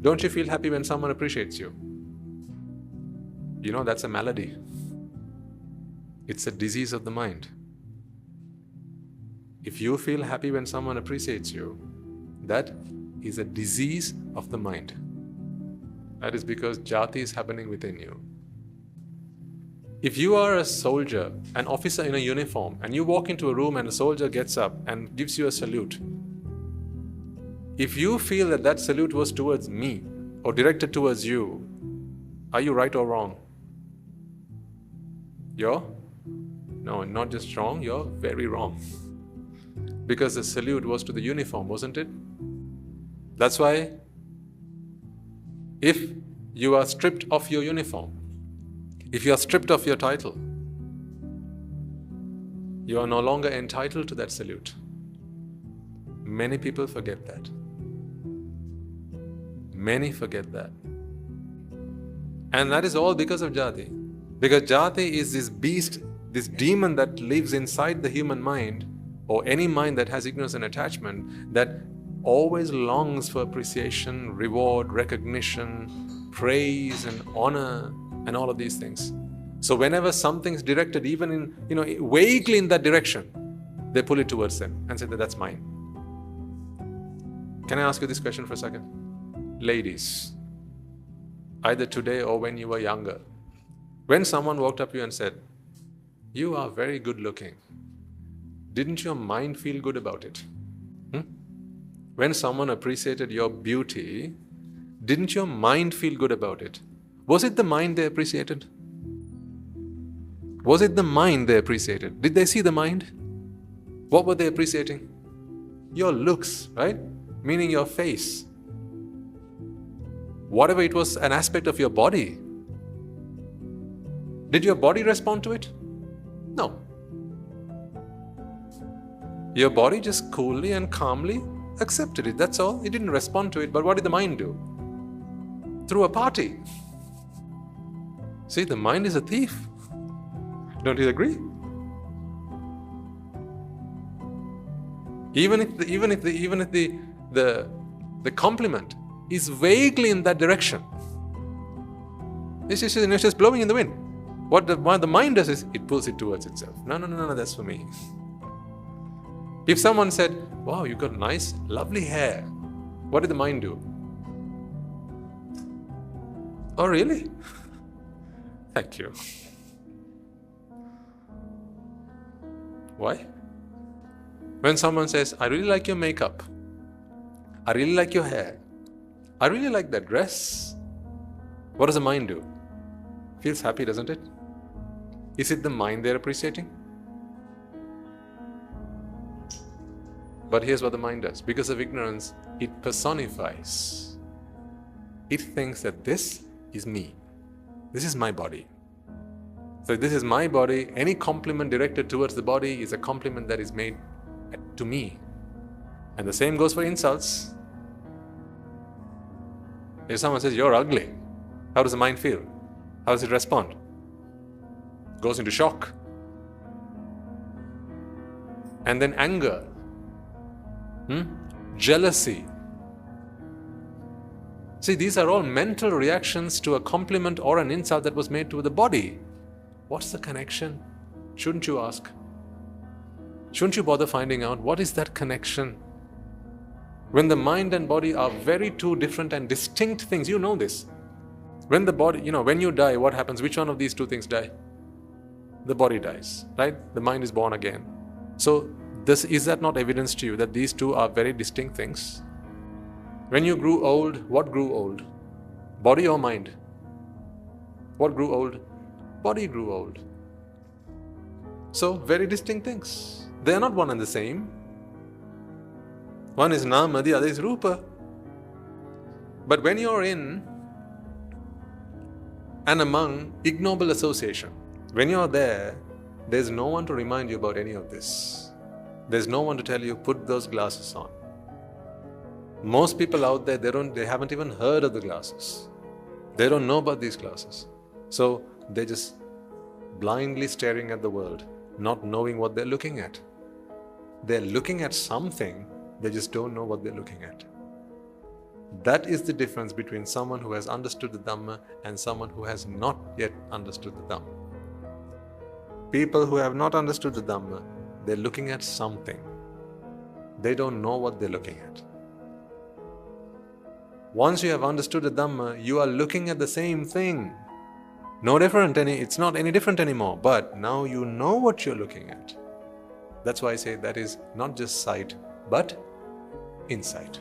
Don't you feel happy when someone appreciates you? You know, that's a malady. It's a disease of the mind. If you feel happy when someone appreciates you, that is a disease of the mind. That is because jati is happening within you. If you are a soldier, an officer in a uniform, and you walk into a room and a soldier gets up and gives you a salute, if you feel that that salute was towards me or directed towards you, are you right or wrong? No, not just wrong, you're very wrong. Because the salute was to the uniform, wasn't it? That's why if you are stripped of your uniform, if you are stripped of your title, you are no longer entitled to that salute. Many people forget that. Many forget that. And that is all because of jati. Because jati is this beast, this demon that lives inside the human mind, or any mind that has ignorance and attachment, that always longs for appreciation, reward, recognition, praise and honor, and all of these things. So whenever something's directed, even in, vaguely in that direction, they pull it towards them and say that that's mine. Can I ask you this question for a second? Ladies, either today or when you were younger, when someone walked up to you and said, "You are very good looking," didn't your mind feel good about it? When someone appreciated your beauty, didn't your mind feel good about it? Was it the mind they appreciated? Was it the mind they appreciated? Did they see the mind? What were they appreciating? Your looks, right? Meaning your face. Whatever it was, an aspect of your body. Did your body respond to it? No. Your body just coolly and calmly accepted it, that's all. It didn't respond to it, but what did the mind do? Threw a party. See, the mind is a thief. Don't you agree? Even if the compliment is vaguely in that direction, it's just blowing in the wind. What the mind does is it pulls it towards itself. No, that's for me. If someone said, "Wow, you've got nice, lovely hair," what did the mind do? "Oh, really? Thank you." Why? When someone says, "I really like your makeup, I really like your hair, I really like that dress," what does the mind do? Feels happy, doesn't it? Is it the mind they're appreciating? But here's what the mind does. Because of ignorance, it personifies. It thinks that this is me. This is my body. So this is my body. Any compliment directed towards the body is a compliment that is made to me. And the same goes for insults. If someone says, "You're ugly," how does the mind feel? How does it respond? Goes into shock. And then anger. Jealousy. See, these are all mental reactions to a compliment or an insult that was made to the body. What's the connection? Shouldn't you ask? Shouldn't you bother finding out what is that connection? When the mind and body are very two different and distinct things, you know this. When the body, when you die, what happens? Which one of these two things die? The body dies, right? The mind is born again. So, is that not evidence to you that these two are very distinct things? When you grew old, what grew old? Body or mind? What grew old? Body grew old. So, very distinct things. They are not one and the same. One is Nama, the other is Rupa. But when you're in and among ignoble association, when you're there, there's no one to remind you about any of this. There's no one to tell you, put those glasses on. Most people out there, they haven't even heard of the glasses. They don't know about these glasses. So they're just blindly staring at the world, not knowing what they're looking at. They're looking at something, they just don't know what they're looking at. That is the difference between someone who has understood the Dhamma and someone who has not yet understood the Dhamma. People who have not understood the Dhamma, they're looking at something. They don't know what they're looking at. Once you have understood the Dhamma, you are looking at the same thing. It's not any different anymore, but now you know what you're looking at. That's why I say that is not just sight, but insight.